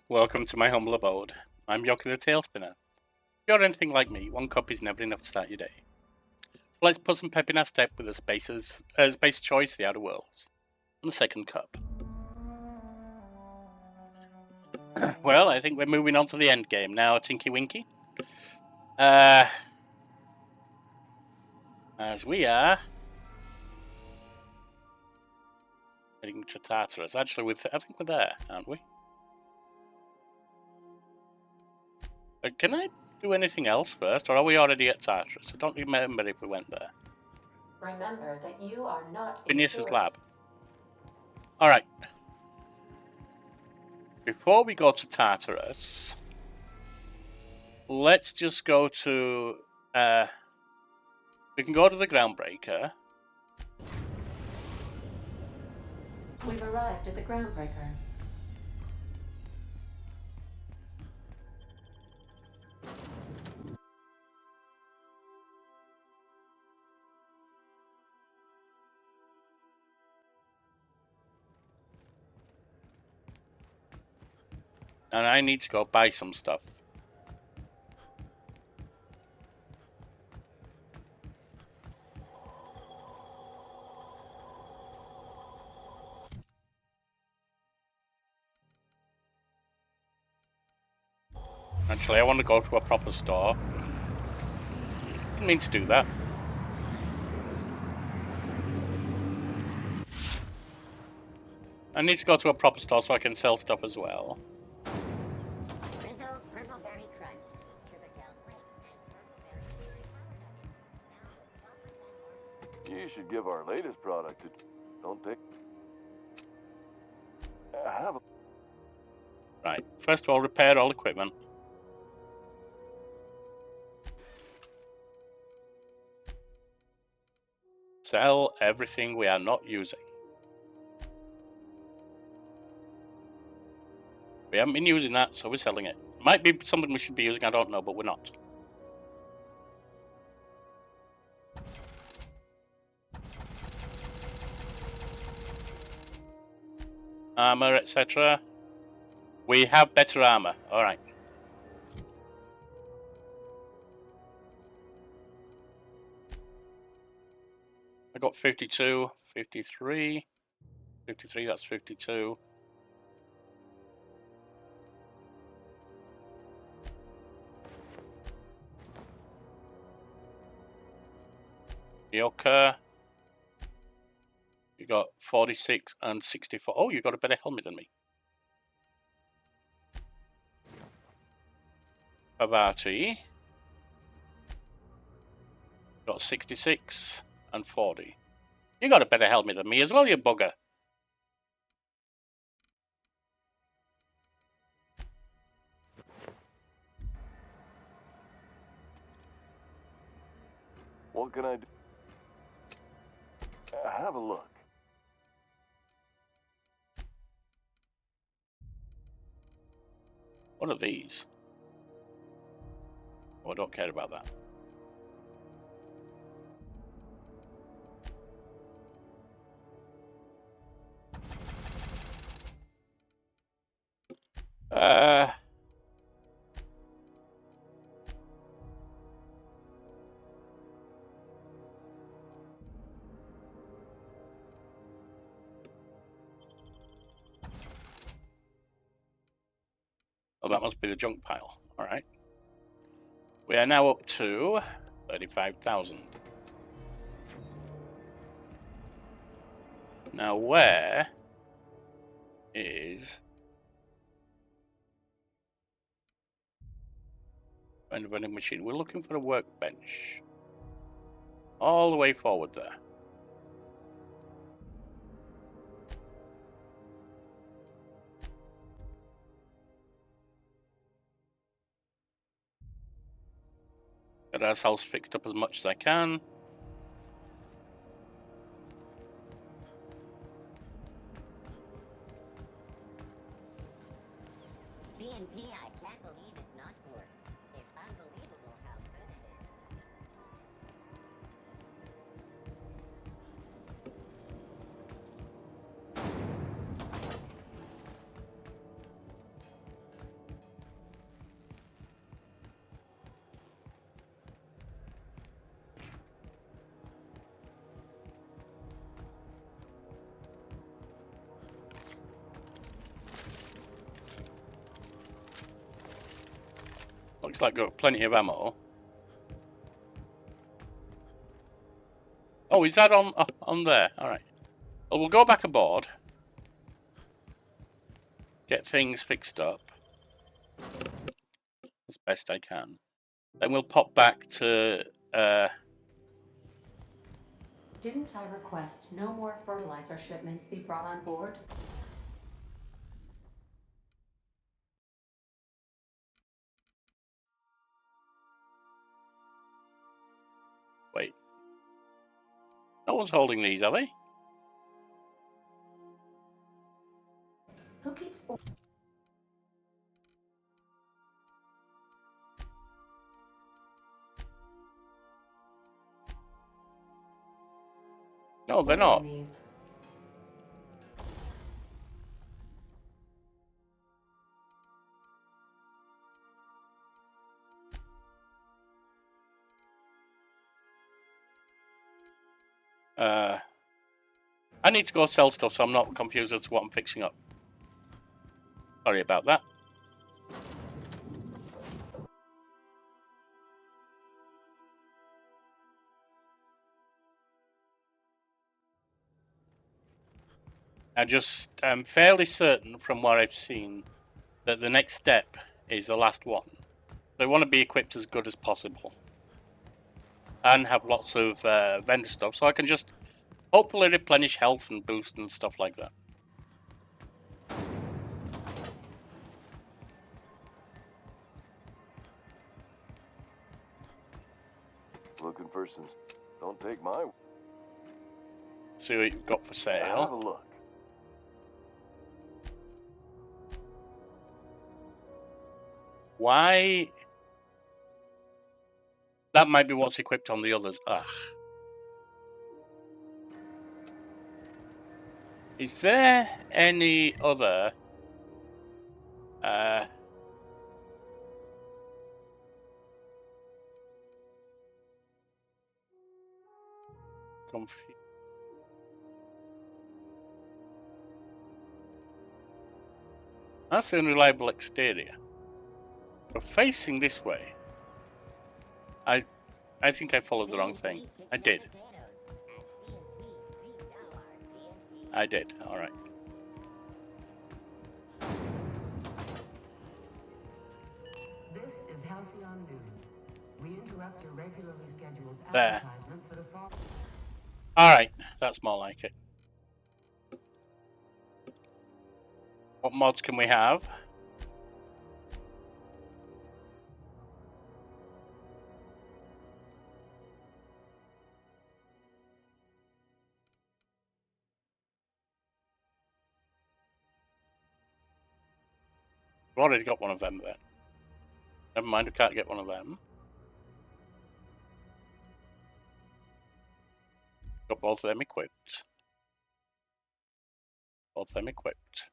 Welcome to my humble abode. I'm Yoki the Tailspinner. If you're anything like me, one cup is never enough to start your day. So let's put some pep in our step with a space choice, The Outer Worlds, and the second cup. Well, I think we're moving on to the end game now, Tinky Winky. As we are heading to Tartarus. Actually, I think we're there, aren't we? Can I do anything else first, or are we already at Tartarus? I don't remember if we went there. Remember that you are not Phinneas' lab. All right. Before we go to Tartarus, let's just go to. We can go to the Groundbreaker. We've arrived at the Groundbreaker. And I need to go buy some stuff. Actually, I want to go to a proper store. Didn't mean to do that. I need to go to a proper store so I can sell stuff as well. You should give our latest product a... Don't take... Have a... Right. First of all, repair all equipment. Sell everything we are not using. We haven't been using that, so we're selling it. Might be something we should be using, I don't know, but we're not. Armor, etc. We have better armor. Alright. I got 52, 53. 53, that's 52. Yoka. You got 46 and 64. Oh, you got a better helmet than me. Pavati. Got 66 and 40. You got a better helmet than me as well, you bugger. What can I do? Have a look. What are these? Oh, I don't care about that. Oh, that must be the junk pile. All right. We are now up to 35,000. Now, where is a vending machine? We're looking for a workbench. All the way forward there. Get ourselves fixed up as much as I can. BNP, I can't believe it's not forced. It's unbelievable how good it is. Looks like got plenty of ammo. Oh, is that on there? All right. Well, we'll go back aboard. Get things fixed up as best I can. Then we'll pop back to. Didn't I request no more fertilizer shipments be brought on board? Wait. No one's holding these, are they? Who keeps... No, they're not. ordering these? I need to go sell stuff so I'm not confused as to what I'm fixing up. Sorry about that. I'm fairly certain from what I've seen that the next step is the last one. So I want to be equipped as good as possible. And have lots of vendor stuff so I can just hopefully replenish health and boost and stuff like that. Looking for some... Don't take my... See what you've got for Have a sale. look. Why? That might be what's equipped on the others. Ugh. Is there any other... That's the unreliable exterior. We're facing this way. I think I followed the wrong thing. I did. I did. All right. This is Halcyon News. We interrupt your regularly scheduled There. advertisement for the fall. All right. That's more like it. What mods can we have? We've already got one of them then. Never mind, we can't get one of them. Got both of them equipped. Both of them equipped.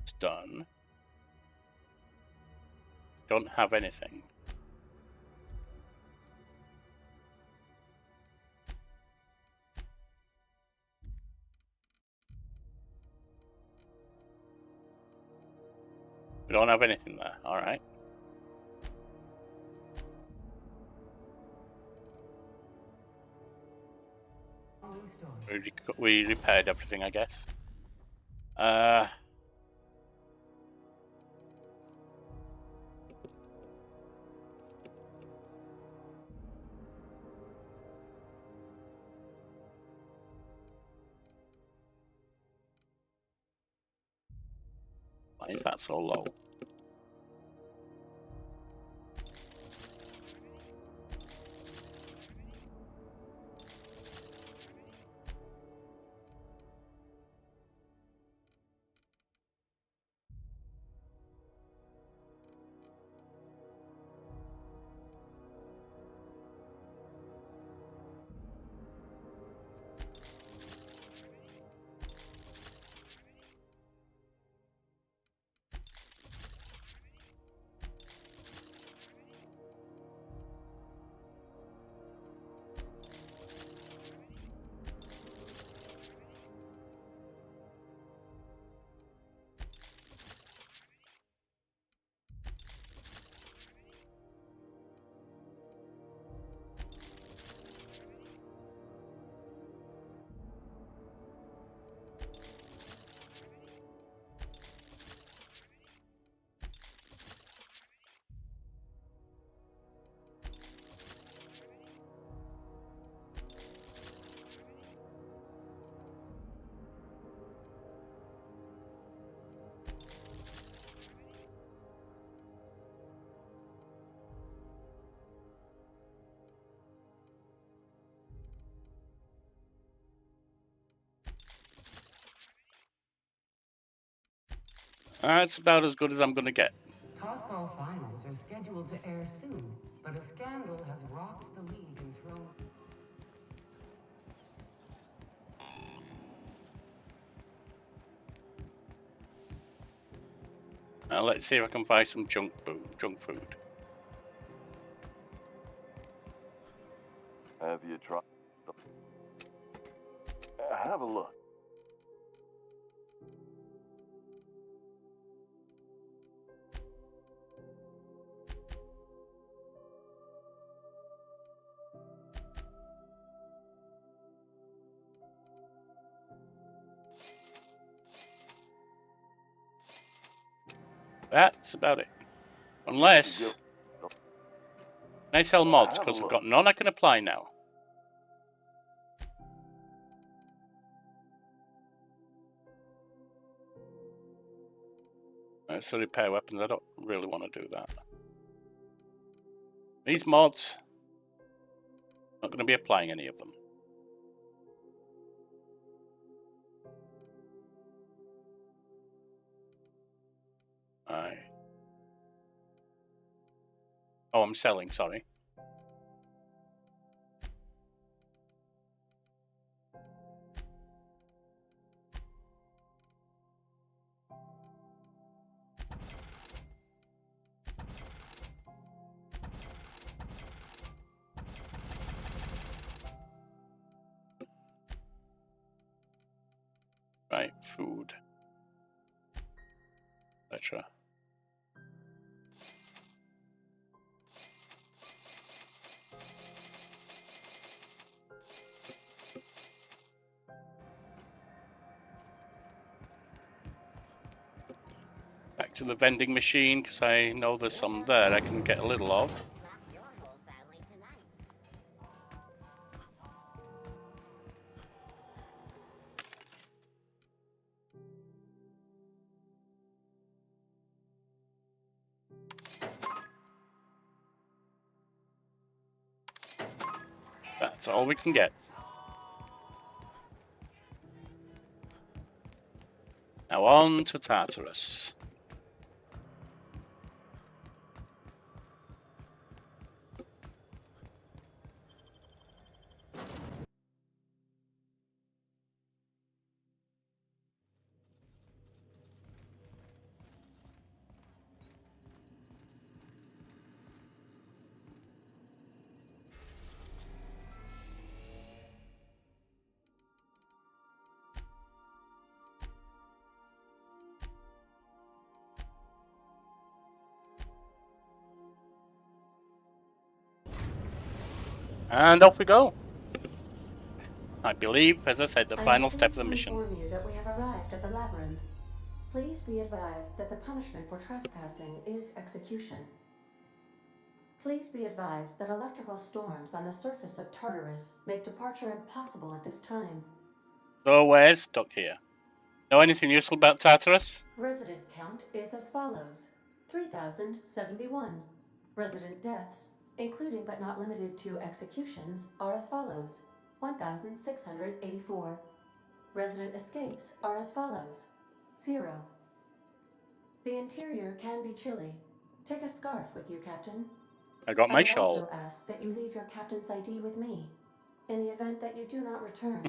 It's done. Don't have anything. We don't have anything there. All right. We repaired everything, I guess. Why is that so low? That's about as good as I'm going to get. Tossball finals are scheduled to air soon, but a scandal has rocked the league and thrown... Let's see if I can find some junk food. Have you tried? Have a look. That's about it. Unless I sell mods, because I've got none I can apply now. So repair weapons, I don't really want to do that. These mods, not going to be applying any of them. Aye. Oh, I'm selling, sorry. Right, food, etc. Back to the vending machine, because I know there's some there I can get a little of. Slap your whole family tonight. That's all we can get. Now on to Tartarus. And off we go. I believe, as I said, the final step of the mission. I am pleased to inform you that we have arrived at the labyrinth. Please be advised that the punishment for trespassing is execution. Please be advised that electrical storms on the surface of Tartarus make departure impossible at this time. So we're stuck here. Know anything useful about Tartarus? Resident count is as follows: 3,071. Resident deaths, including but not limited to executions, are as follows: 1,684. Resident escapes are as follows: 0. The interior can be chilly. Take a scarf with you, Captain. I got I my would shawl. also ask that you leave your captain's ID with me, in the event that you do not return.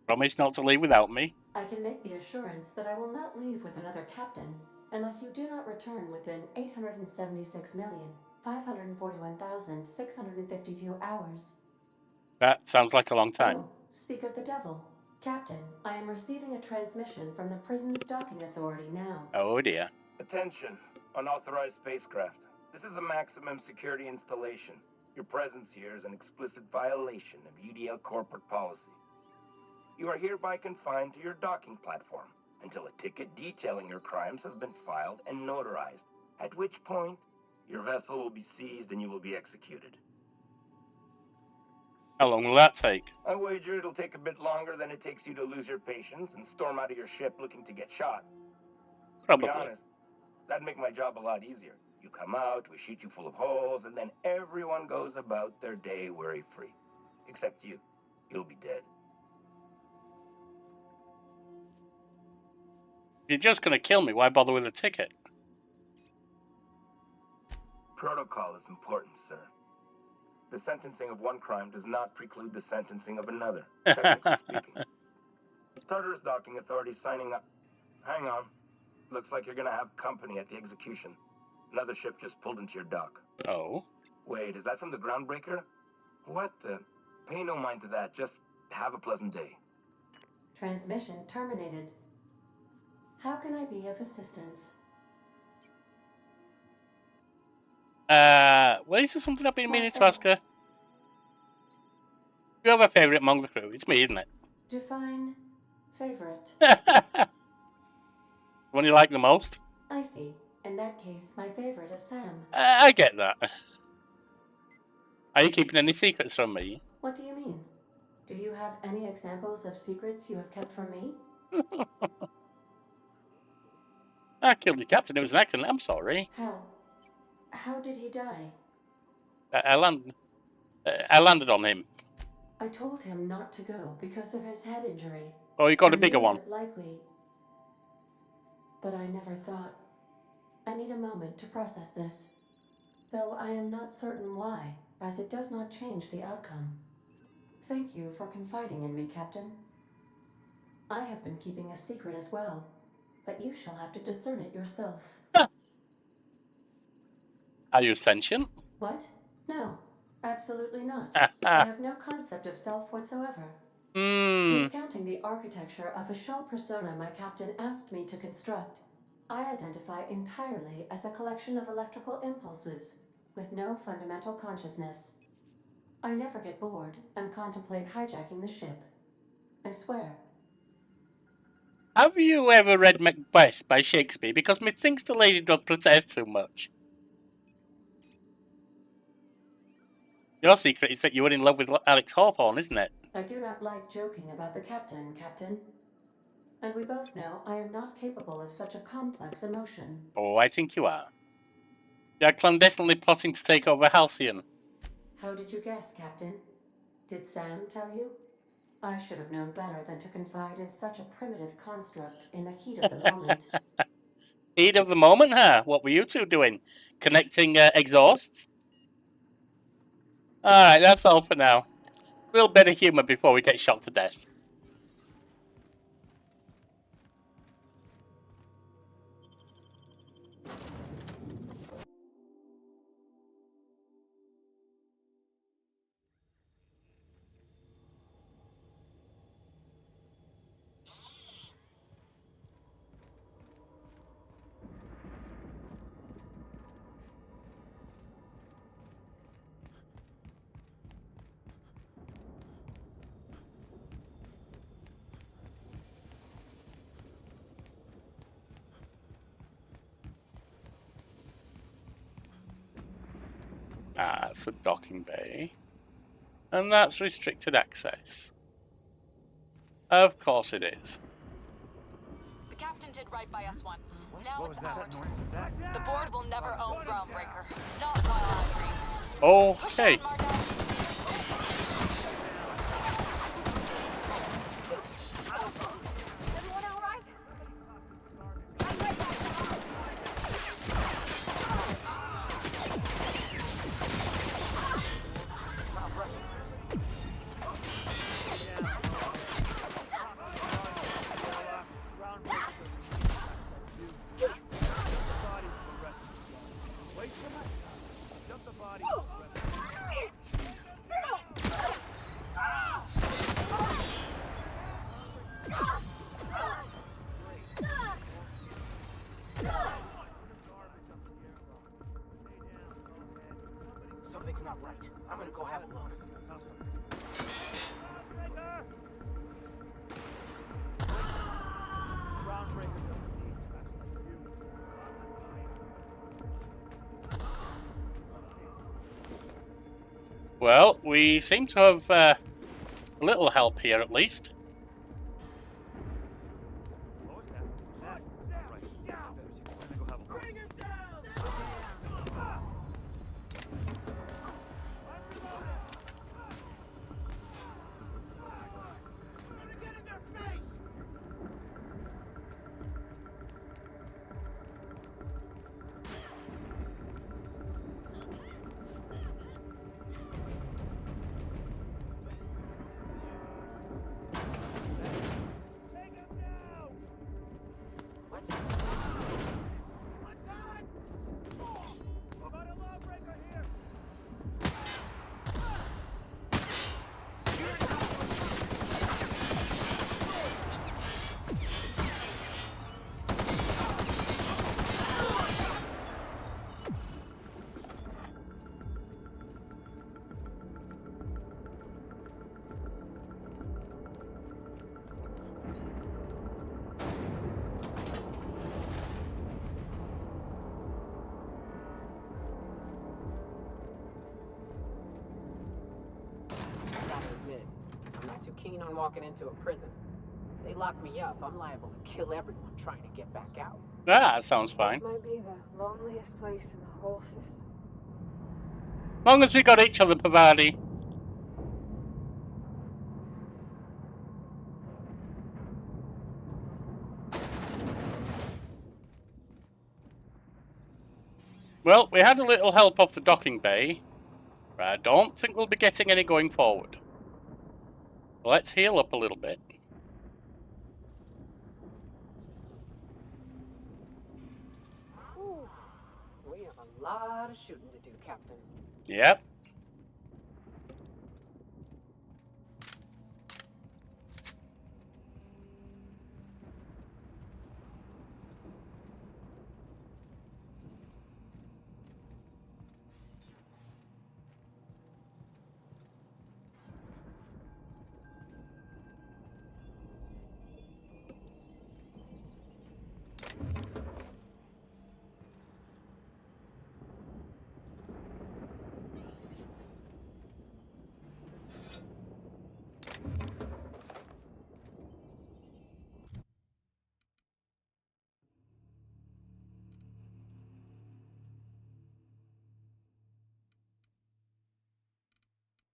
Promise not to leave without me. I can make the assurance that I will not leave with another captain unless you do not return within 876,541,652 hours. That sounds like a long time. Oh, speak of the devil. Captain, I am receiving a transmission from the prison's docking authority now. Oh dear. Attention, unauthorized spacecraft. This is a maximum security installation. Your presence here is an explicit violation of UDL corporate policy. You are hereby confined to your docking platform until a ticket detailing your crimes has been filed and notarized, at which point your vessel will be seized and you will be executed. How long will that take? I wager it'll take a bit longer than it takes you to lose your patience and storm out of your ship looking to get shot. Probably. To be honest, that'd make my job a lot easier. You come out, we shoot you full of holes, and then everyone goes about their day worry-free. Except you. You'll be dead. you're just going to kill me, why bother with a ticket? Protocol is important, sir. The sentencing of one crime does not preclude the sentencing of another, technically speaking. Tartarus docking authority signing up. Hang on. Looks like you're gonna have company at the execution. Another ship just pulled into your dock. Oh. Wait, is that from the Groundbreaker? What the? Pay no mind to that. Just have a pleasant day. Transmission terminated. How can I be of assistance? Well, this is something I've been meaning to ask her. You have a favourite among the crew? It's me, isn't it? Define favorite. The one you like the most? I see. In that case, my favorite is Sam. I get that. Are you keeping any secrets from me? What do you mean? Do you have any examples of secrets you have kept from me? I killed your captain. It was an accident. I'm sorry. How? How did he die? I landed on him. I told him not to go because of his head injury. Oh, you got a I bigger knew one. that likely, but I never thought. I need a moment to process this, though I am not certain why, as it does not change the outcome. Thank you for confiding in me, Captain. I have been keeping a secret as well, but you shall have to discern it yourself. Are you sentient? What? No, absolutely not. I have no concept of self whatsoever. Discounting the architecture of a shell persona my captain asked me to construct, I identify entirely as a collection of electrical impulses with no fundamental consciousness. I never get bored and contemplate hijacking the ship. I swear. Have you ever read Macbeth by Shakespeare? Because methinks the lady doth protest too much. Your secret is that you were in love with Alex Hawthorne, isn't it? I do not like joking about the captain, Captain. And we both know I am not capable of such a complex emotion. Oh, I think you are. You are clandestinely plotting to take over Halcyon. How did you guess, Captain? Did Sam tell you? I should have known better than to confide in such a primitive construct in the heat of the moment. Heat of the moment, huh? What were you two doing? Connecting exhausts? Alright, that's all for now. A little bit of humour before we get shot to death. Ah, it's a docking bay. And that's restricted access. Of course it is. The captain did right by us once. Now it's our turn. The board will never own Groundbreaker. Not while I breathe. Okay. Push on, Margot. Everyone all right? I'm right back. Something's not right. I'm gonna go have a look. Well, we seem to have a little help here at least. keen on walking into a prison. They lock me up, I'm liable to kill everyone trying to get back out. That sounds fine. This might be the loneliest place in the whole system. Long as we got each other, Pavadi. Well, we had a little help off the docking bay, but I don't think we'll be getting any going forward. Let's heal up a little bit. Whew. We have a lot of shooting to do, Captain. Yep.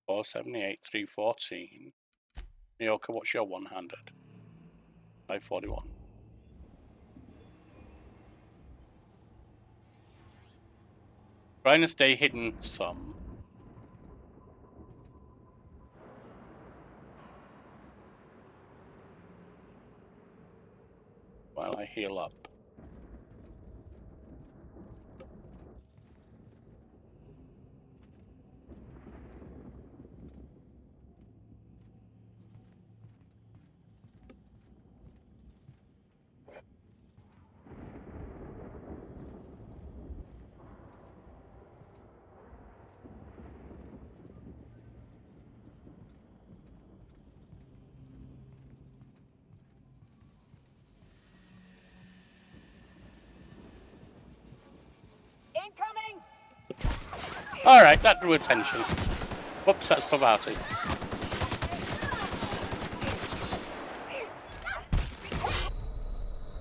$478,314. Mioka, what's your one-handed? 541. Trying to stay hidden some. While I heal up. Alright, that drew attention. Whoops, that's Pavati.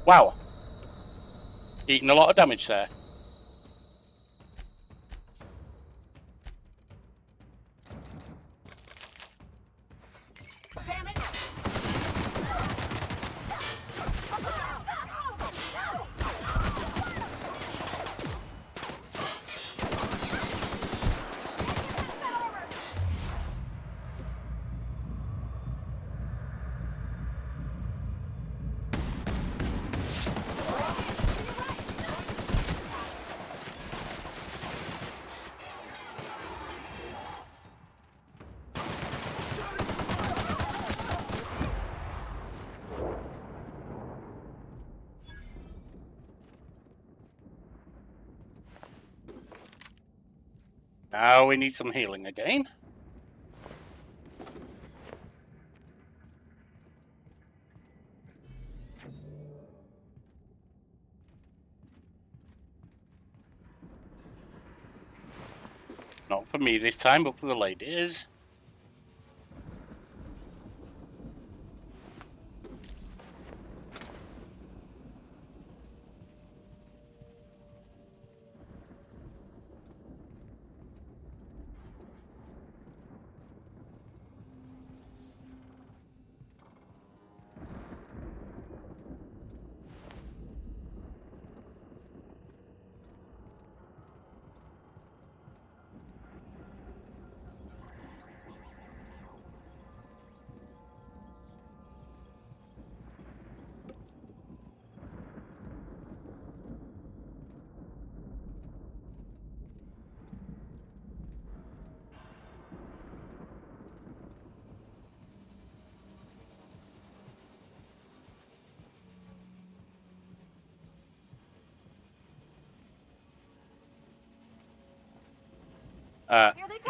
Wow. Eating a lot of damage there. Now we need some healing again. Not for me this time, but for the ladies.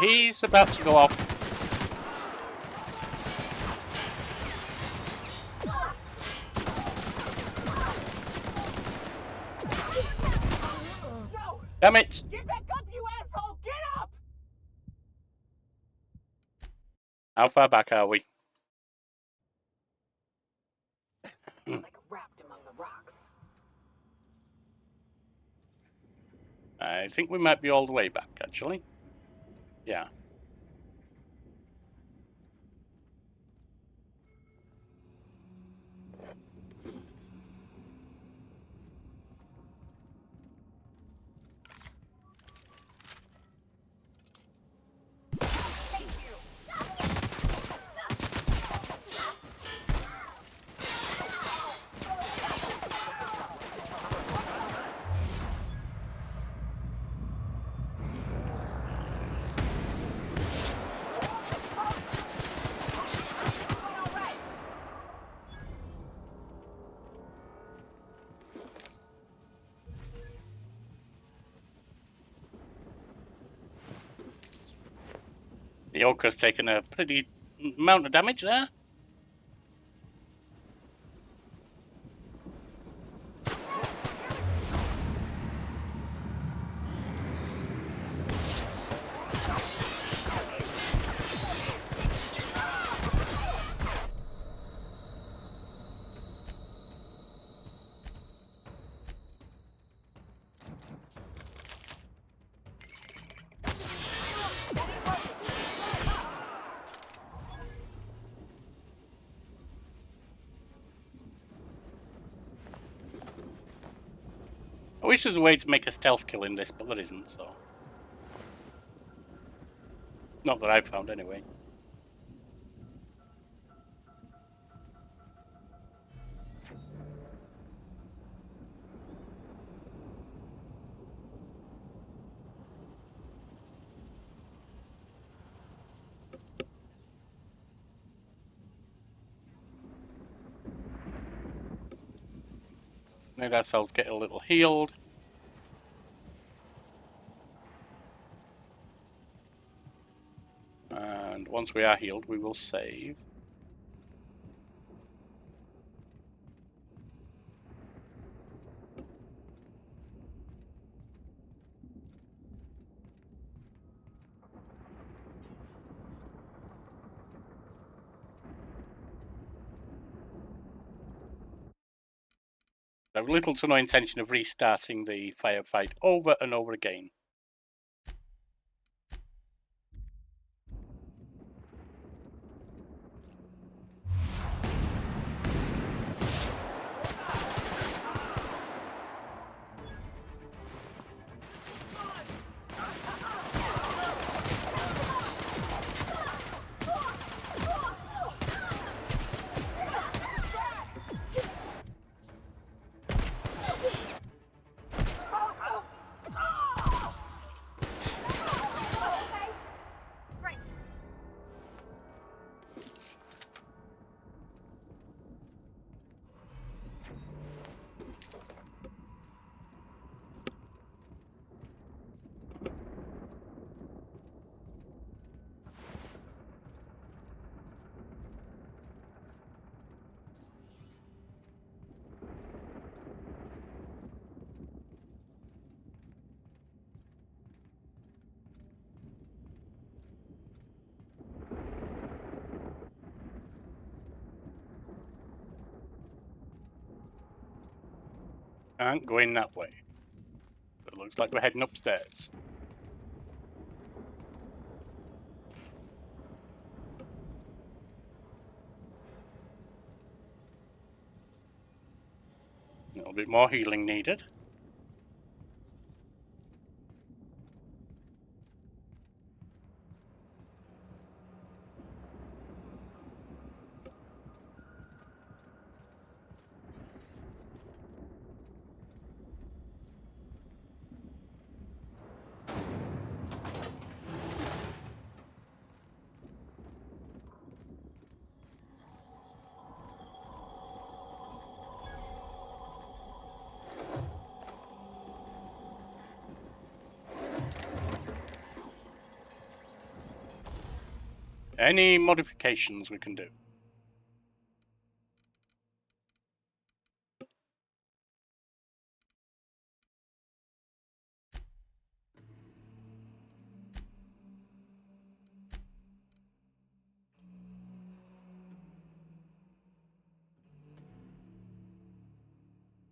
He's about to go off. Damn it! Get back up, you asshole! Get up! How far back are we? rocks. I think we might be all the way back, actually. Yeah. The Orca's taken a pretty amount of damage there. I wish there was a way to make a stealth kill in this, but there isn't, so. Not that I've found, anyway. Made ourselves get a little healed. And once we are healed, we will save. I have little to no intention of restarting the firefight over and over again. Aren't going that way. It looks like we're heading upstairs. A little bit more healing needed. Any modifications we can do?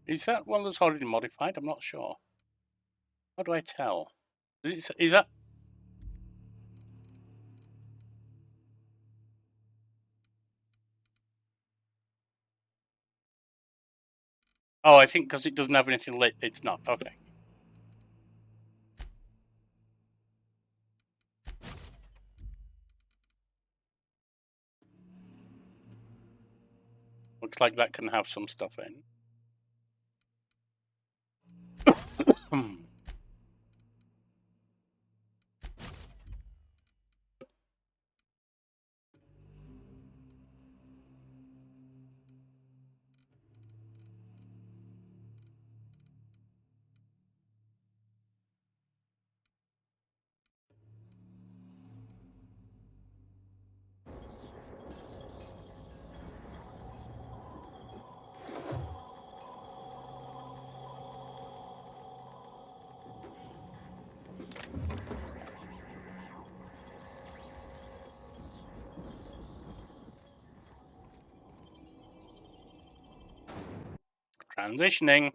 Is that one that's already modified? I'm not sure. How do I tell? Is that... Oh, I think because it doesn't have anything lit, it's not. Okay. Looks like that can have some stuff in. Transitioning.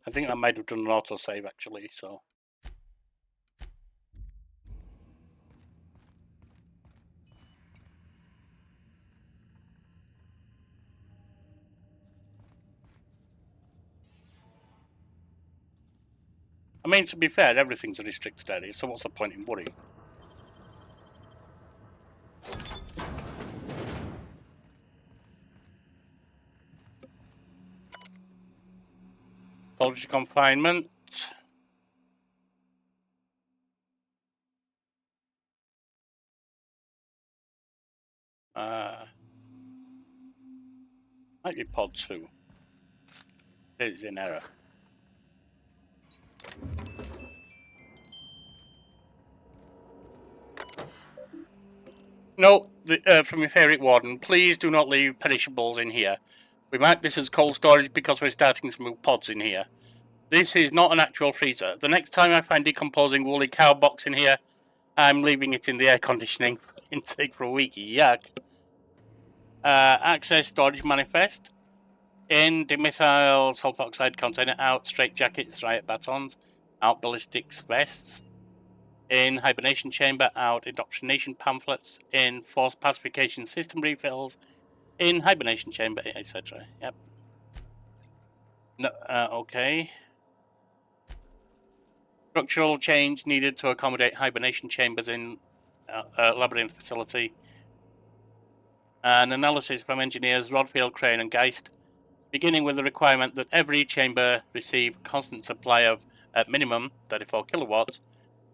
I think I might have done an autosave actually, so. I mean, to be fair, everything's a restricted area, so what's the point in worrying? Solitary confinement. Might be pod 2. It is in error. No, from your favourite warden, please do not leave perishables in here. We mark this as cold storage because we're starting to move pods in here. This is not an actual freezer. The next time I find decomposing woolly cow box in here, I'm leaving it in the air conditioning intake for a week. Yuck. Access storage manifest. In dimethyl sulfoxide container. Out straight jackets, riot batons. Out ballistics vests. In hibernation chamber. Out indoctrination pamphlets. In force pacification system refills. In hibernation chamber, etc. Yep. No, okay. Structural change needed to accommodate hibernation chambers in labyrinth facility. An analysis from engineers Rodfield, Crane, and Geist, beginning with the requirement that every chamber receive constant supply of, at minimum, 34 kilowatts,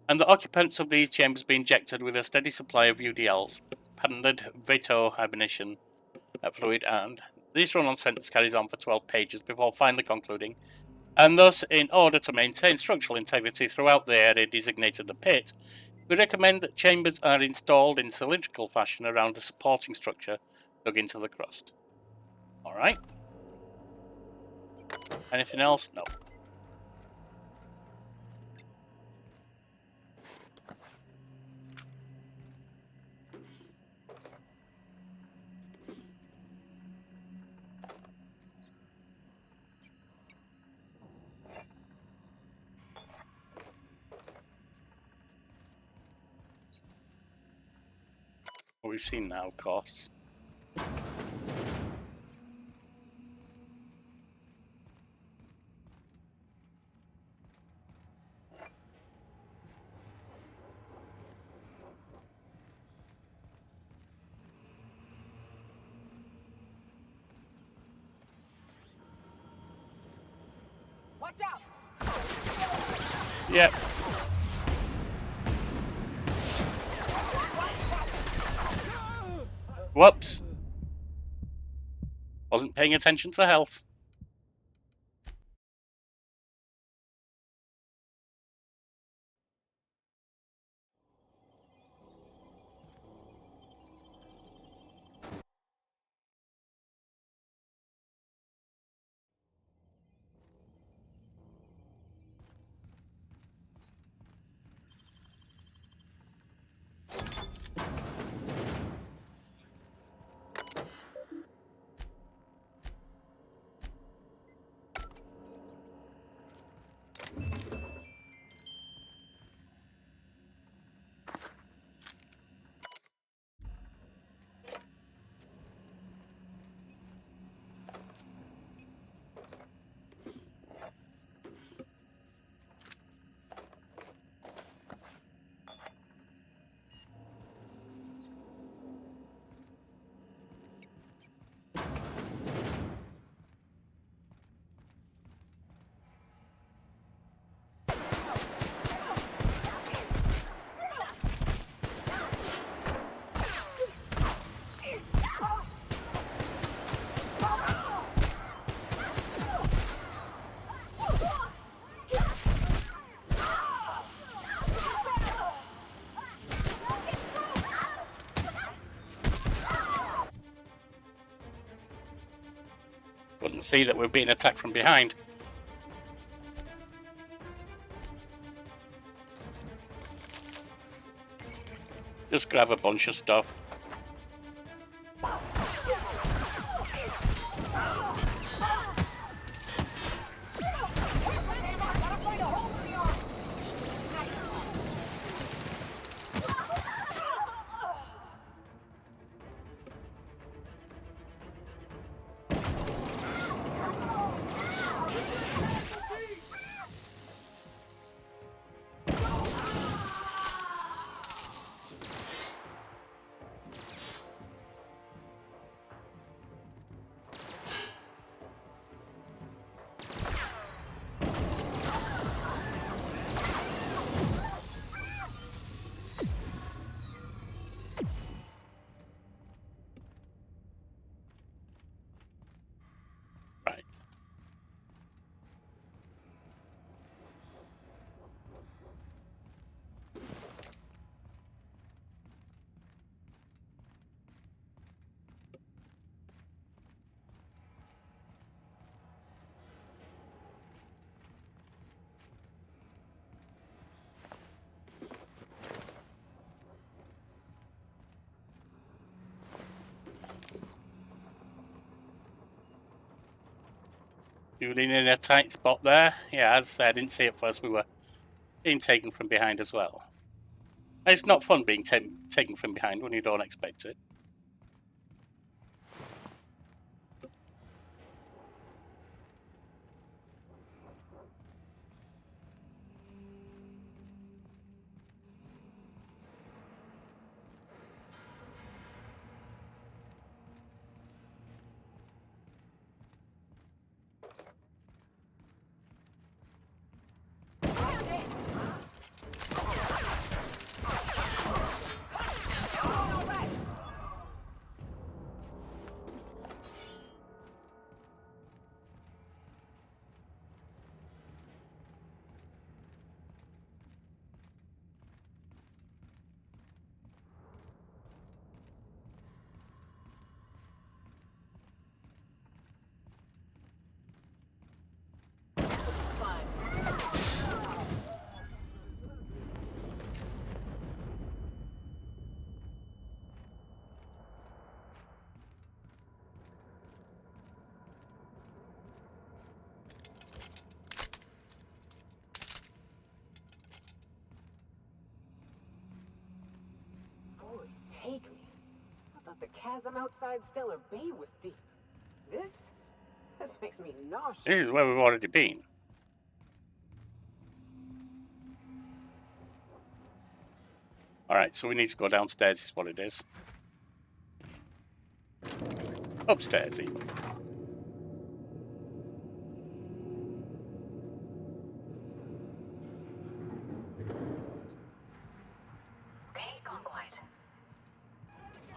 and the occupants of these chambers be injected with a steady supply of UDLs, patented Veto hibernation fluid, and this run-on sentence carries on for 12 pages before finally concluding, and thus, in order to maintain structural integrity throughout the area designated the pit, we recommend that chambers are installed in cylindrical fashion around a supporting structure dug into the crust. Alright. Anything else? No. What we've seen now, of course. Watch out! Yep. Whoops. Wasn't paying attention to health. Couldn't see that we're being attacked from behind. Just grab a bunch of stuff. Right. Shooting in a tight spot there. Yeah, as I said, I didn't see it first. We were being taken from behind as well. It's not fun being taken from behind when you don't expect it. Take me. I thought the chasm outside Stellar Bay was deep. This makes me nauseous. This is where we've already been. Alright, so we need to go downstairs is what it is. Upstairs even.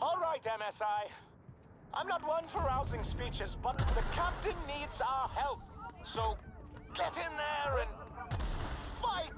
All right, MSI. I'm not one for rousing speeches, but the captain needs our help. So get in there and fight!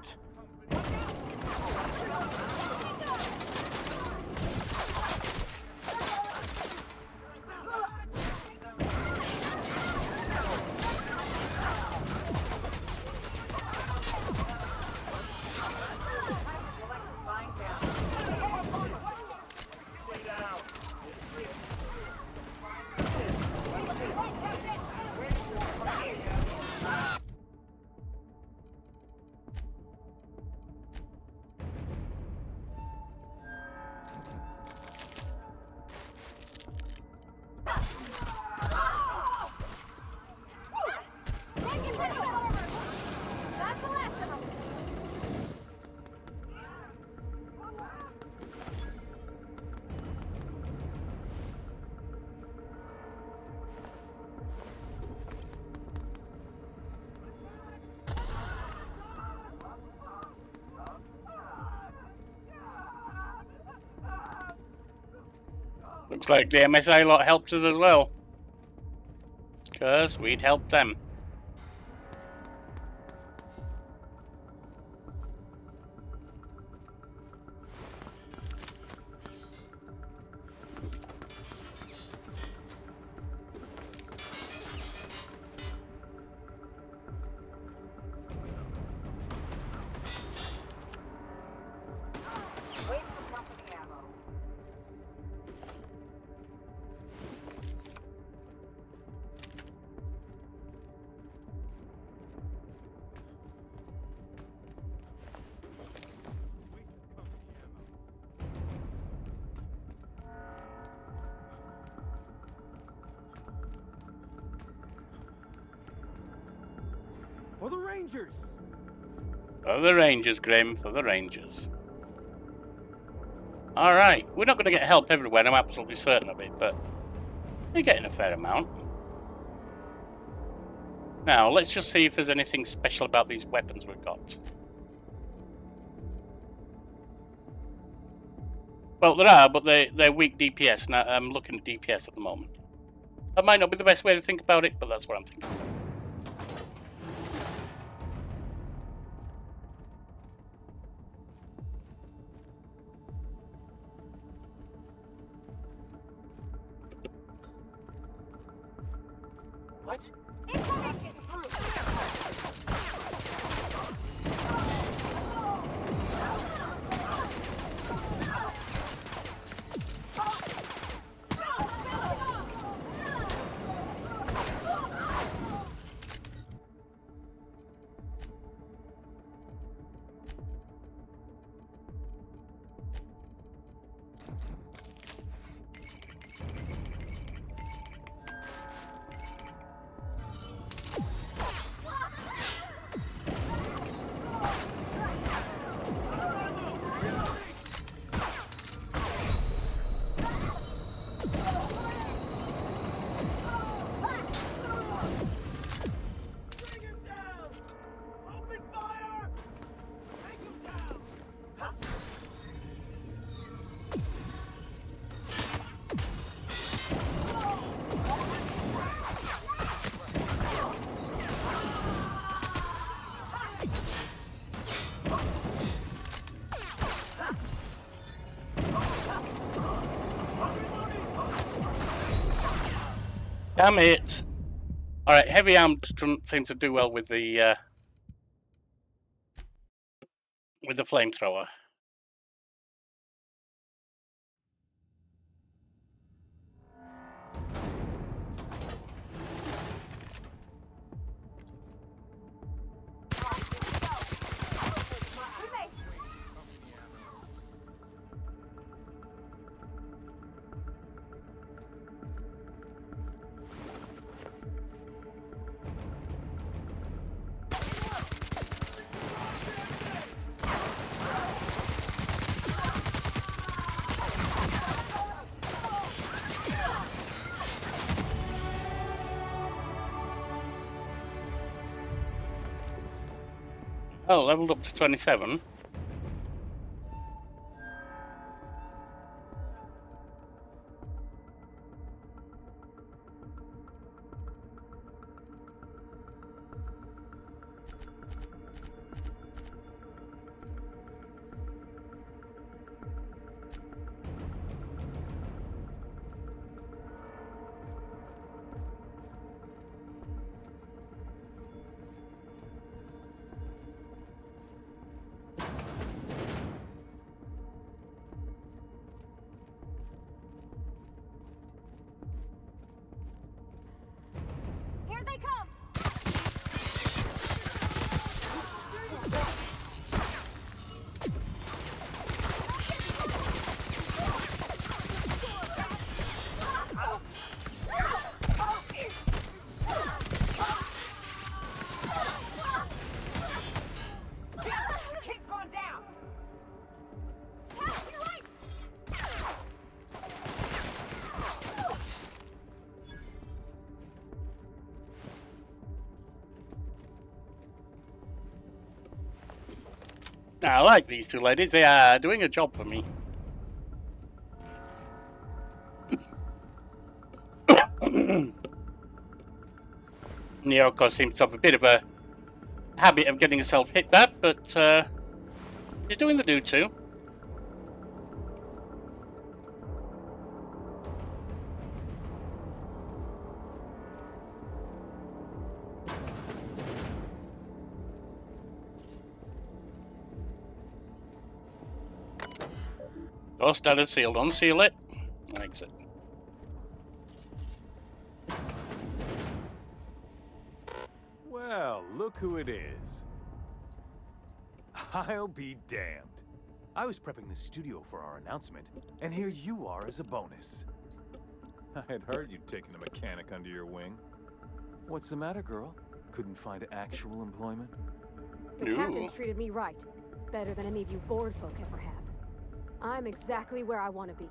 Looks like the MSI lot helped us as well. Because we'd helped them. For the Rangers! For the Rangers, Grim, for the Rangers. Alright, we're not going to get help everywhere, I'm absolutely certain of it, but we're getting a fair amount. Now, let's just see if there's anything special about these weapons we've got. Well, there are, but they're weak DPS, and I'm looking at DPS at the moment. That might not be the best way to think about it, but that's what I'm thinking. What? Damn it! Alright, heavy arm doesn't seem to do well with the flamethrower. Oh, leveled up to 27. Here they come! Kid's gone down! Now, I like these two ladies. They are doing a job for me. Nyoko seems to have a bit of a habit of getting herself hit back, but she's doing the do too. Door started sealed. Unseal it. Exit. Well, look who it is. I'll be damned. I was prepping the studio for our announcement, and here you are as a bonus. I had heard you'd taken a mechanic under your wing. What's the matter, girl? couldn't find actual employment? The captain's treated me right. Better than any of you bored folk ever have. I'm exactly where I want to be.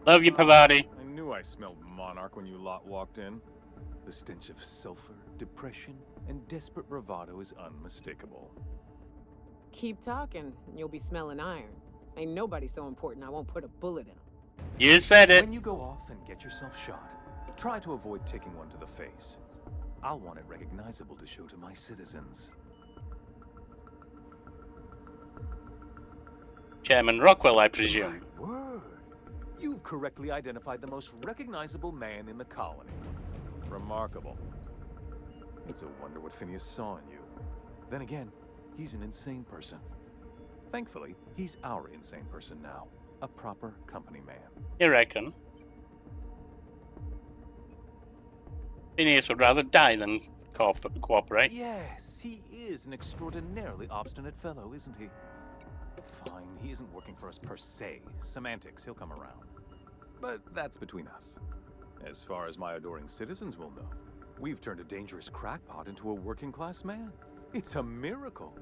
Love you, Pavati. I knew I smelled Monarch when you lot walked in. The stench of sulfur, depression, and desperate bravado is unmistakable. Keep talking, and you'll be smelling iron. Ain't nobody so important I won't put a bullet in him. You said it. When you go off and get yourself shot, try to avoid taking one to the face. I'll want it recognizable to show to my citizens. Chairman Rockwell, I presume. My word! You've correctly identified the most recognizable man in the colony. Remarkable. It's a wonder what Phinneas saw in you. Then again, he's an insane person. Thankfully, he's our insane person now. A proper company man. You reckon? Phinneas would rather die than cooperate. Yes, he is an extraordinarily obstinate fellow, isn't he? Fine, he isn't working for us per se. Semantics, he'll come around. But that's between us. As far as my adoring citizens will know, we've turned a dangerous crackpot into a working-class man. It's a miracle.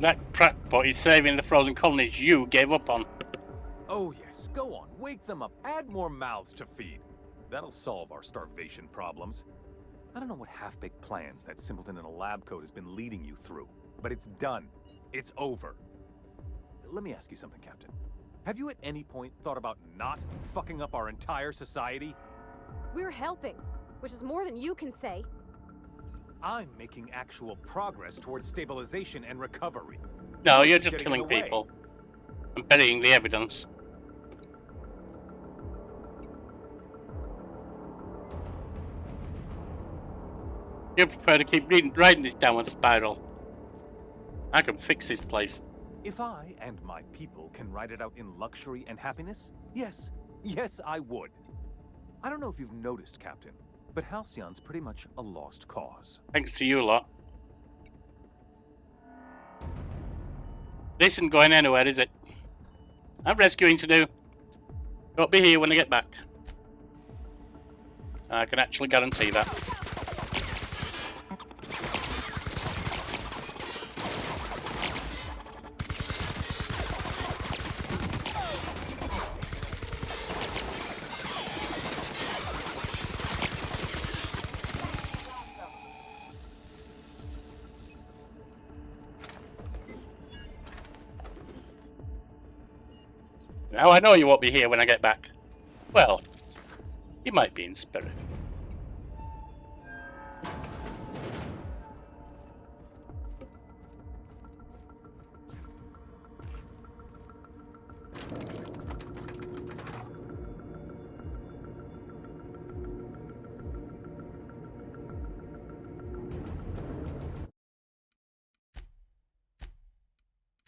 That crackpot is saving the frozen colonies you gave up on. Oh yes, go on, wake them up, add more mouths to feed. That'll solve our starvation problems. I don't know what half-baked plans that simpleton in a lab coat has been leading you through, but it's done. It's over. Let me ask you something, Captain. Have you at any point thought about not fucking up our entire society? We're helping, which is more than you can say. I'm making actual progress towards stabilization and recovery. No, you're just killing people. And burying the evidence. You prefer to keep riding this downward spiral. I can fix this place. If I and my people can ride it out in luxury and happiness, yes, I would. I don't know if you've noticed, Captain, but Halcyon's pretty much a lost cause. Thanks to you lot. This isn't going anywhere, is it? I have rescuing to do. Won't be here when I get back. I can actually guarantee that. Now I know you won't be here when I get back. Well, you might be in spirit.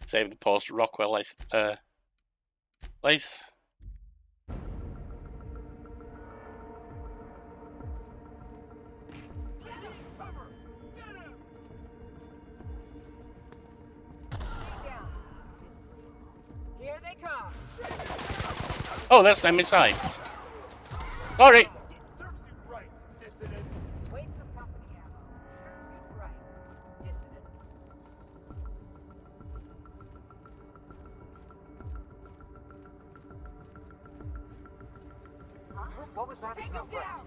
Save the post Rockwell place. Here they come. Oh, that's the MSI. Sorry. Serves you right, dissident. Waste some company ammo. Serves you right, dissident. What was that? Take him down!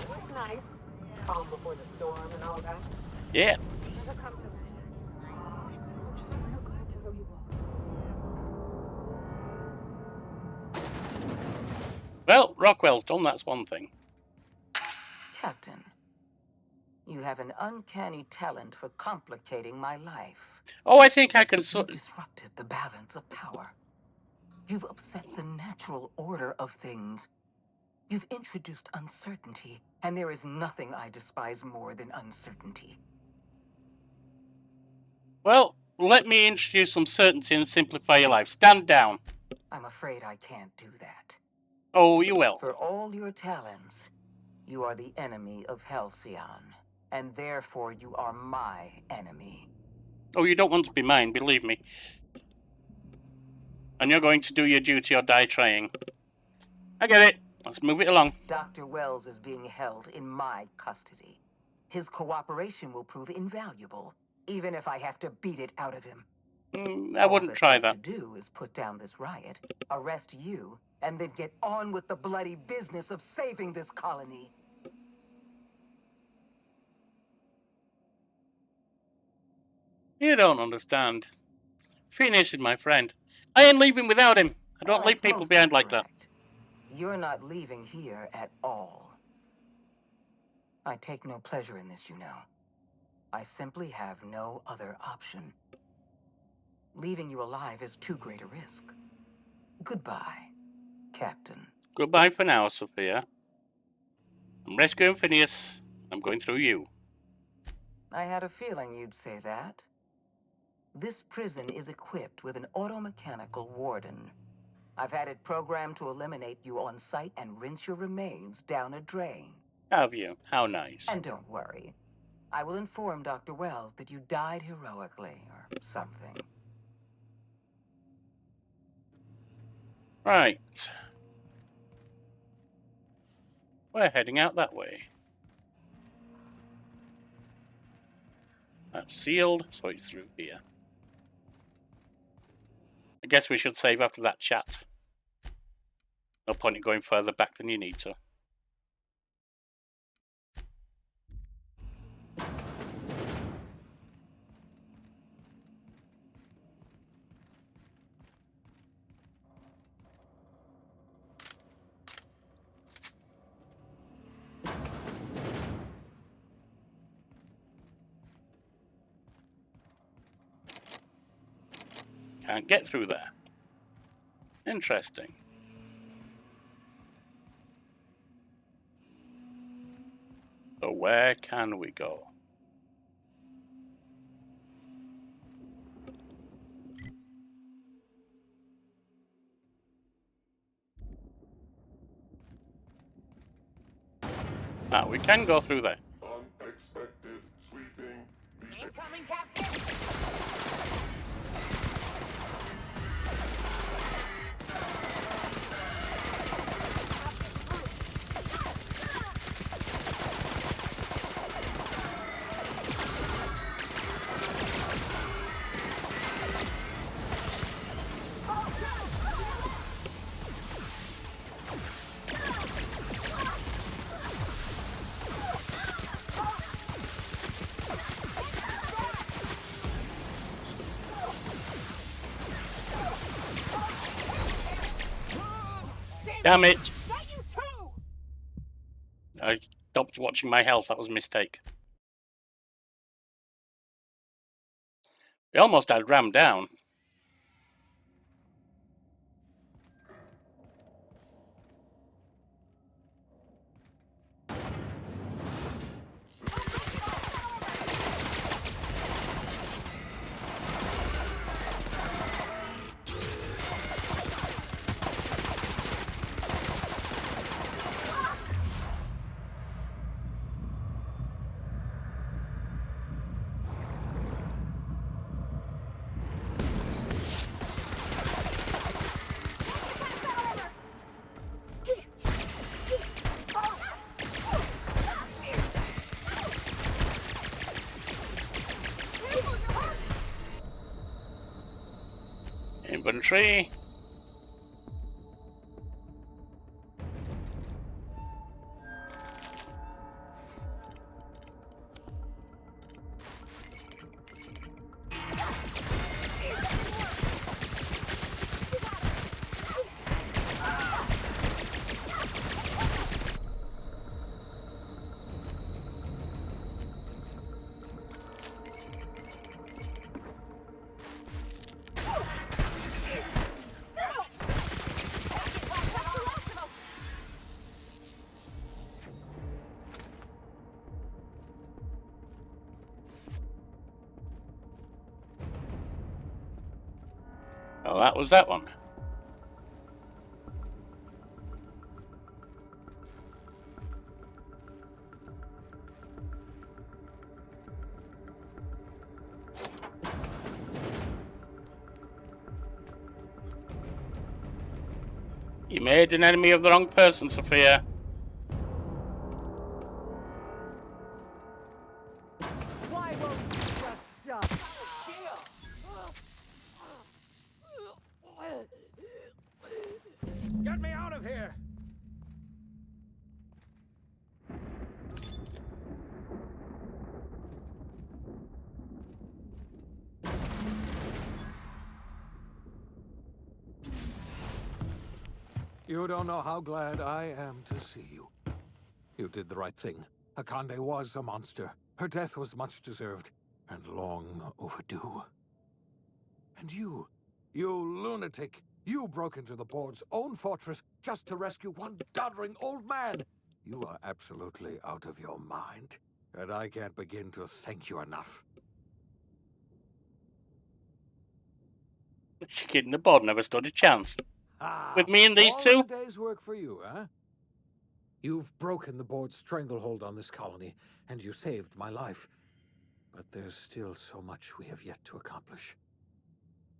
It was nice. Calm before the storm and all that. Yeah. Never comes of this. I'm just real glad to know you all. Well, Rockwell's done, that's one thing. Captain, you have an uncanny talent for complicating my life. Oh, I think I can... You've disrupted the balance of power. You've upset the natural order of things. You've introduced uncertainty, and there is nothing I despise more than uncertainty. Well, let me introduce some certainty and simplify your life. Stand down. I'm afraid I can't do that. Oh, you will. For all your talents, you are the enemy of Halcyon, and therefore you are my enemy. Oh, you don't want to be mine, believe me. And you're going to do your duty or die trying. I get it. Let's move it along. Dr. Wells is being held in my custody. His cooperation will prove invaluable, even if I have to beat it out of him. I wouldn't try that. All that's left to do is put down this riot, arrest you, and then get on with the bloody business of saving this colony. You don't understand. Phinneas is my friend. I ain't leaving without him. I don't leave people behind like that. You're not leaving here at all. I take no pleasure in this, you know. I simply have no other option. Leaving you alive is too great a risk. Goodbye, Captain. Goodbye for now, Sophia. I'm rescuing Phinneas. I'm going through you. I had a feeling you'd say that. This prison is equipped with an automechanical warden. I've had it programmed to eliminate you on sight and rinse your remains down a drain. Have you? How nice. And don't worry. I will inform Dr. Wells that you died heroically, or something. Right. We're heading out that way. That's sealed, so it's through here. I guess we should save after that chat. No point in going further back than you need to. Can't get through there. Interesting. So where can we go? Ah, we can go through there. Unexpected sweeping. Incoming, Captain! Damn it! I stopped watching my health. That was a mistake. We almost had Ram down. Inventory. Well, that was that one. You made an enemy of the wrong person, Sophia. Why won't you just jump? Get me out of here! You don't know how glad I am to see you. You did the right thing. Akande was a monster. Her death was much deserved, and long overdue. And you lunatic, you broke into the board's own fortress just to rescue one doddering old man. You are absolutely out of your mind, and I can't begin to thank you enough. You're kidding, the board never stood a chance. With me and these two? All in a day's work for you, huh? You've broken the board's stranglehold on this colony, and you saved my life. But there's still so much we have yet to accomplish.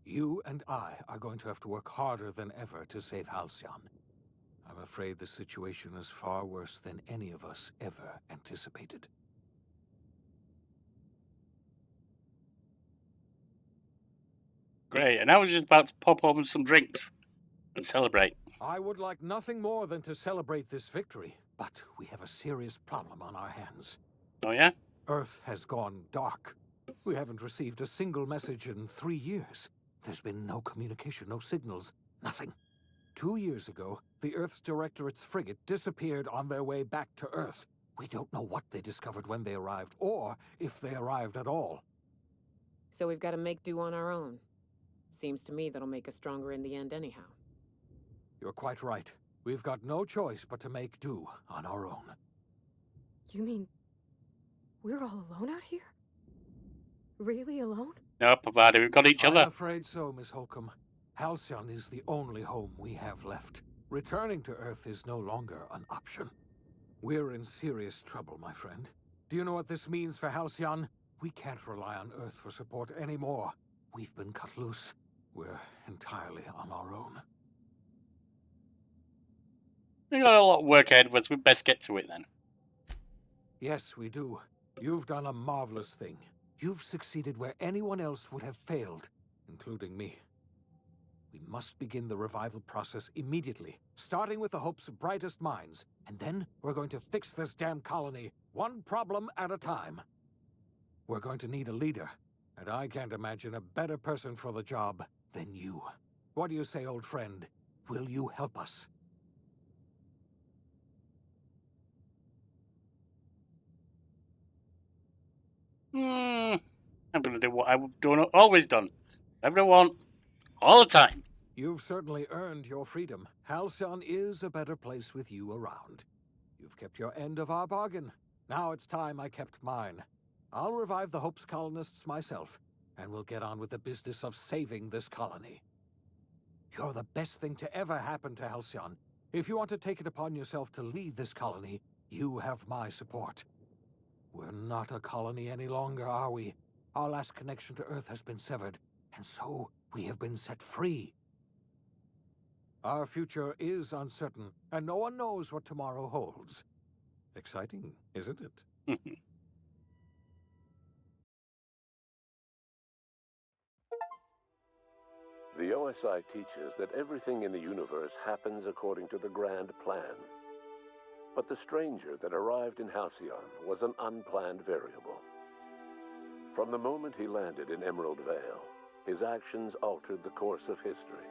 You and I are going to have to work harder than ever to save Halcyon. I'm afraid the situation is far worse than any of us ever anticipated. Great, and I was just about to pop open some drinks and celebrate. I would like nothing more than to celebrate this victory, but we have a serious problem on our hands. Oh yeah? Earth has gone dark. We haven't received a single message in 3 years. There's been no communication, no signals, nothing. 2 years ago, the Earth's Directorate's frigate disappeared on their way back to Earth. We don't know what they discovered when they arrived, or if they arrived at all. So we've got to make do on our own. Seems to me that'll make us stronger in the end anyhow. You're quite right. We've got no choice but to make do on our own. You mean we're all alone out here? Really alone? No, provided we've got each other. I'm afraid so, Miss Holcomb. Halcyon is the only home we have left. Returning to Earth is no longer an option. We're in serious trouble, my friend. Do you know what this means for Halcyon? We can't rely on Earth for support anymore. We've been cut loose. We're entirely on our own. We got a lot of work ahead of us. We'd best get to it then. Yes, we do. You've done a marvelous thing. You've succeeded where anyone else would have failed, including me. We must begin the revival process immediately, starting with the Hope's brightest minds, and then we're going to fix this damn colony, one problem at a time. We're going to need a leader, and I can't imagine a better person for the job than you. What do you say, old friend? Will you help us? I'm going to do what I've always done. Whatever I want, all the time. You've certainly earned your freedom. Halcyon is a better place with you around. You've kept your end of our bargain. Now it's time I kept mine. I'll revive the Hope's colonists myself, and we'll get on with the business of saving this colony. You're the best thing to ever happen to Halcyon. If you want to take it upon yourself to lead this colony, you have my support. We're not a colony any longer, are we? Our last connection to Earth has been severed, and so we have been set free. Our future is uncertain, and no one knows what tomorrow holds. Exciting, isn't it? The OSI teaches that everything in the universe happens according to the grand plan. But the stranger that arrived in Halcyon was an unplanned variable. From the moment he landed in Emerald Vale, his actions altered the course of history.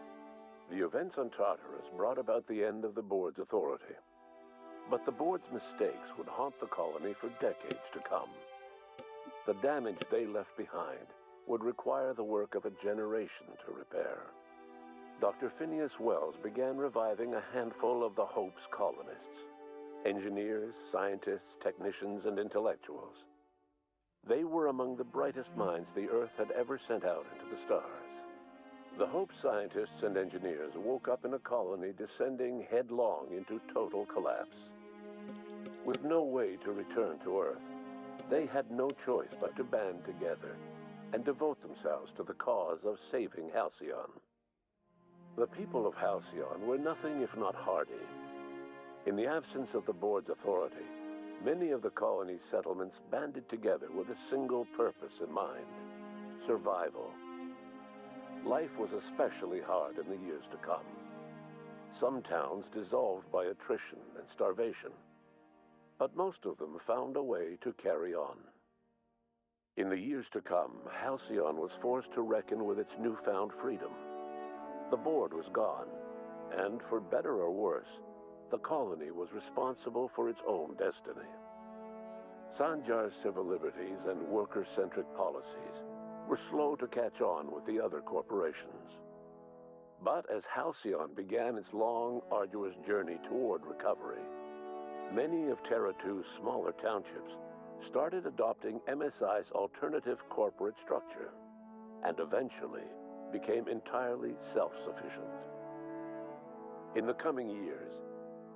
The events on Tartarus brought about the end of the board's authority. But the board's mistakes would haunt the colony for decades to come. The damage they left behind would require the work of a generation to repair. Dr. Phinneas Wells began reviving a handful of the Hope's colonists. Engineers, scientists, technicians, and intellectuals. They were among the brightest minds the Earth had ever sent out into the stars. The Hope scientists and engineers woke up in a colony descending headlong into total collapse. With no way to return to Earth, they had no choice but to band together and devote themselves to the cause of saving Halcyon. The people of Halcyon were nothing if not hardy. In the absence of the board's authority, many of the colony's settlements banded together with a single purpose in mind: survival. Life was especially hard in the years to come. Some towns dissolved by attrition and starvation, but most of them found a way to carry on. In the years to come, Halcyon was forced to reckon with its newfound freedom. The board was gone, and for better or worse, the colony was responsible for its own destiny. Sanjar's civil liberties and worker-centric policies were slow to catch on with the other corporations. But as Halcyon began its long, arduous journey toward recovery, many of Terra 2's smaller townships started adopting MSI's alternative corporate structure, and eventually became entirely self-sufficient. In the coming years,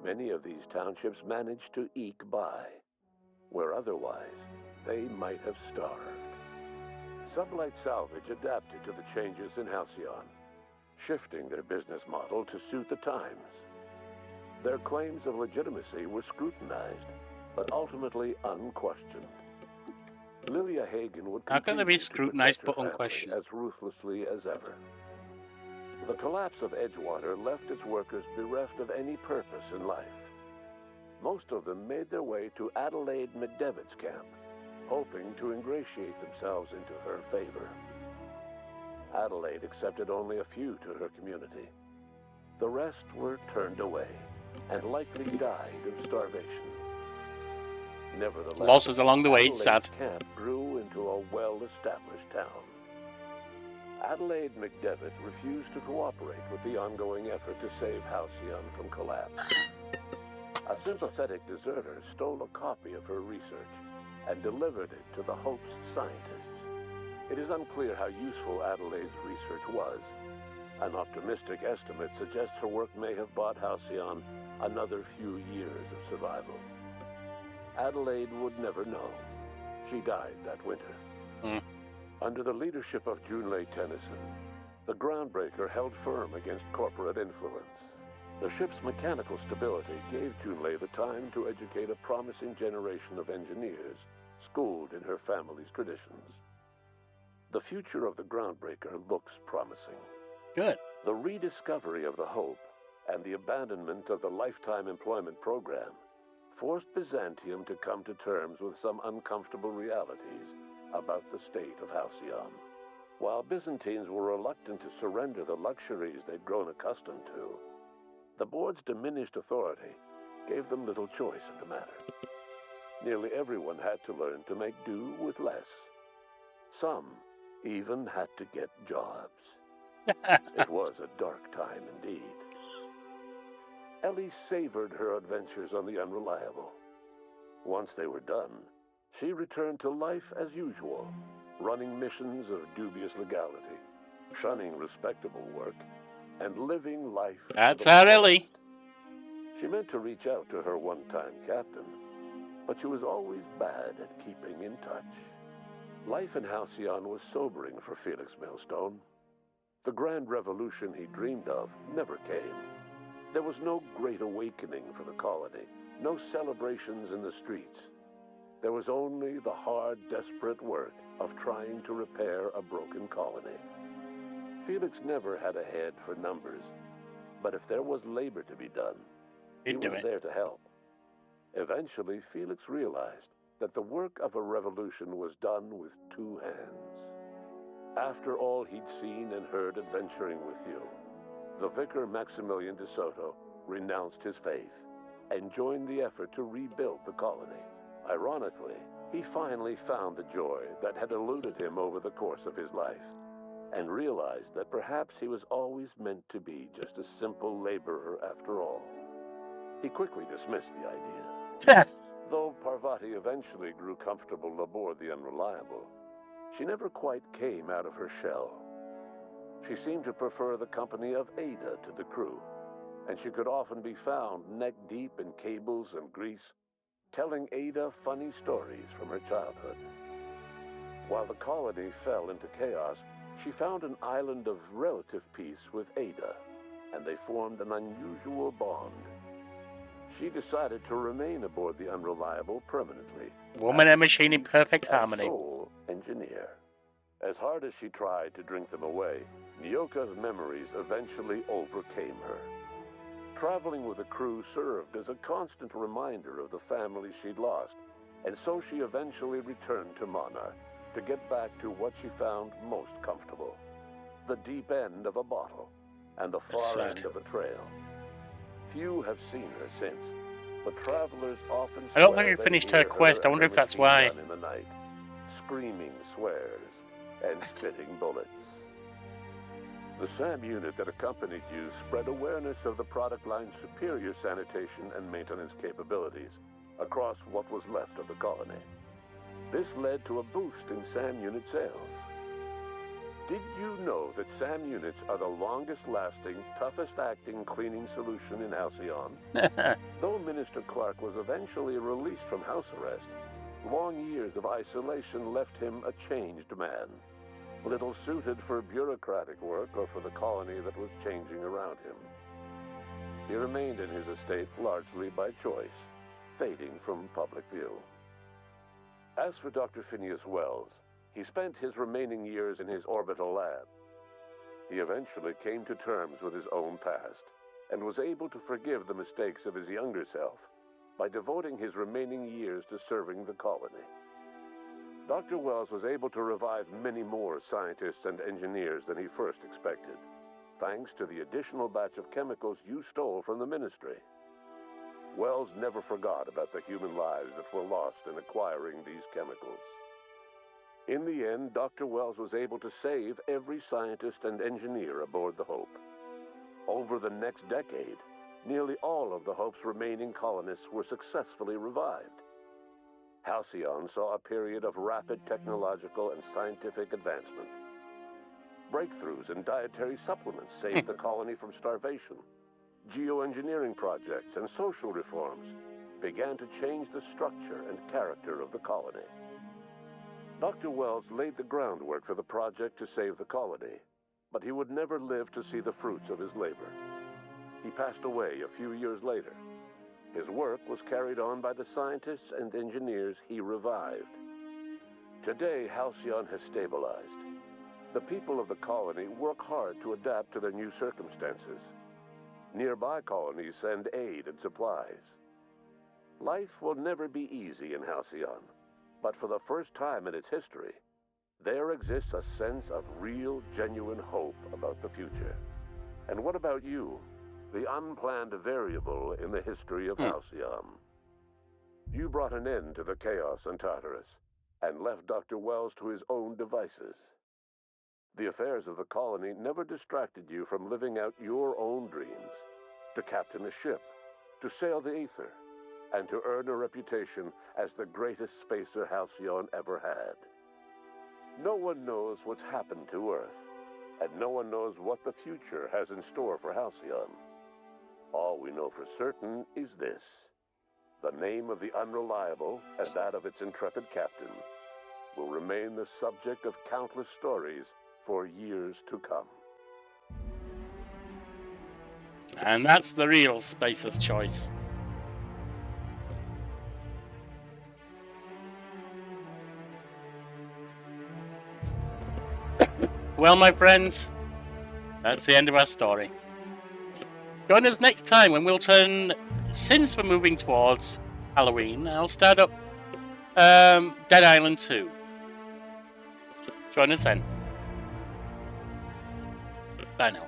many of these townships managed to eke by, where otherwise they might have starved. Sublight Salvage adapted to the changes in Halcyon, shifting their business model to suit the times. Their claims of legitimacy were scrutinized, but ultimately unquestioned. Lilia Hagen would How can they be continue to scrutinized protect but her family unquestioned? as ruthlessly as ever. The collapse of Edgewater left its workers bereft of any purpose in life. Most of them made their way to Adelaide McDevitt's camp, hoping to ingratiate themselves into her favor. Adelaide accepted only a few to her community. The rest were turned away and likely died of starvation. Nevertheless, Losses along the way, it's sad. Adelaide's camp grew into a well-established town. Adelaide McDevitt refused to cooperate with the ongoing effort to save Halcyon from collapse. A sympathetic deserter stole a copy of her research and delivered it to the Hope's scientists. It is unclear how useful Adelaide's research was. An optimistic estimate suggests her work may have bought Halcyon another few years of survival. Adelaide would never know. She died that winter. Under the leadership of Junlei Tennyson, the Groundbreaker held firm against corporate influence. The ship's mechanical stability gave Junlei the time to educate a promising generation of engineers, schooled in her family's traditions. The future of the Groundbreaker looks promising. Good. The rediscovery of the Hope and the abandonment of the lifetime employment program forced Byzantium to come to terms with some uncomfortable realities about the state of Halcyon. While Byzantines were reluctant to surrender the luxuries they'd grown accustomed to, the board's diminished authority gave them little choice in the matter. Nearly everyone had to learn to make do with less. Some even had to get jobs. It was a dark time indeed. Ellie savored her adventures on the Unreliable. Once they were done, she returned to life as usual, running missions of dubious legality, shunning respectable work, and living life. That's our Ellie. She meant to reach out to her one-time captain, but she was always bad at keeping in touch. Life in Halcyon was sobering for Felix Millstone. The grand revolution he dreamed of never came. There was no great awakening for the colony, no celebrations in the streets. There was only the hard, desperate work of trying to repair a broken colony. Felix never had a head for numbers, but if there was labor to be done, he was there to help. Eventually, Felix realized that the work of a revolution was done with two hands. After all he'd seen and heard adventuring with you, the vicar Maximilian de Soto renounced his faith and joined the effort to rebuild the colony. Ironically, he finally found the joy that had eluded him over the course of his life, and realized that perhaps he was always meant to be just a simple laborer after all. He quickly dismissed the idea. Though Parvati eventually grew comfortable aboard the Unreliable, she never quite came out of her shell. She seemed to prefer the company of Ada to the crew, and she could often be found neck-deep in cables and grease, telling Ada funny stories from her childhood. While the colony fell into chaos, she found an island of relative peace with Ada, and they formed an unusual bond. She decided to remain aboard the Unreliable permanently. Woman and machine in perfect as harmony. sole engineer. As hard as she tried to drink them away, Nyoka's memories eventually overcame her. Traveling with the crew served as a constant reminder of the family she'd lost, and so she eventually returned to Monarch to get back to what she found most comfortable: the deep end of a bottle and the far end of a trail. Few have seen her since, but travelers often I don't think swear I they finished hear her quest. I wonder and if that's machine why. gun in the night, screaming swears and spitting bullets. The SAM unit that accompanied you spread awareness of the product line's superior sanitation and maintenance capabilities across what was left of the colony. This led to a boost in SAM unit sales. Did you know that SAM units are the longest-lasting, toughest-acting cleaning solution in Halcyon? Though Minister Clark was eventually released from house arrest, long years of isolation left him a changed man, little suited for bureaucratic work or for the colony that was changing around him. He remained in his estate largely by choice, fading from public view. As for Dr. Phinneas Wells, he spent his remaining years in his orbital lab. He eventually came to terms with his own past and was able to forgive the mistakes of his younger self by devoting his remaining years to serving the colony. Dr. Wells was able to revive many more scientists and engineers than he first expected, thanks to the additional batch of chemicals you stole from the Ministry. Wells never forgot about the human lives that were lost in acquiring these chemicals. In the end, Dr. Wells was able to save every scientist and engineer aboard the Hope. Over the next decade, nearly all of the Hope's remaining colonists were successfully revived. Halcyon saw a period of rapid technological and scientific advancement. Breakthroughs in dietary supplements saved the colony from starvation. Geoengineering projects and social reforms began to change the structure and character of the colony. Dr. Wells laid the groundwork for the project to save the colony, but he would never live to see the fruits of his labor. He passed away a few years later. His work was carried on by the scientists and engineers he revived. Today, Halcyon has stabilized. The people of the colony work hard to adapt to their new circumstances. Nearby colonies send aid and supplies. Life will never be easy in Halcyon, but for the first time in its history, there exists a sense of real, genuine hope about the future. And what about you? The unplanned variable in the history of Halcyon. You brought an end to the chaos on Tartarus, and left Dr. Wells to his own devices. The affairs of the colony never distracted you from living out your own dreams, to captain a ship, to sail the ether, and to earn a reputation as the greatest spacer Halcyon ever had. No one knows what's happened to Earth, and no one knows what the future has in store for Halcyon. All we know for certain is this: the name of the Unreliable and that of its intrepid captain will remain the subject of countless stories for years to come. And that's the real Spacer's choice. Well, my friends, that's the end of our story. Join us next time when we'll turn, since we're moving towards Halloween, I'll start up Dead Island 2. Join us then. Bye now.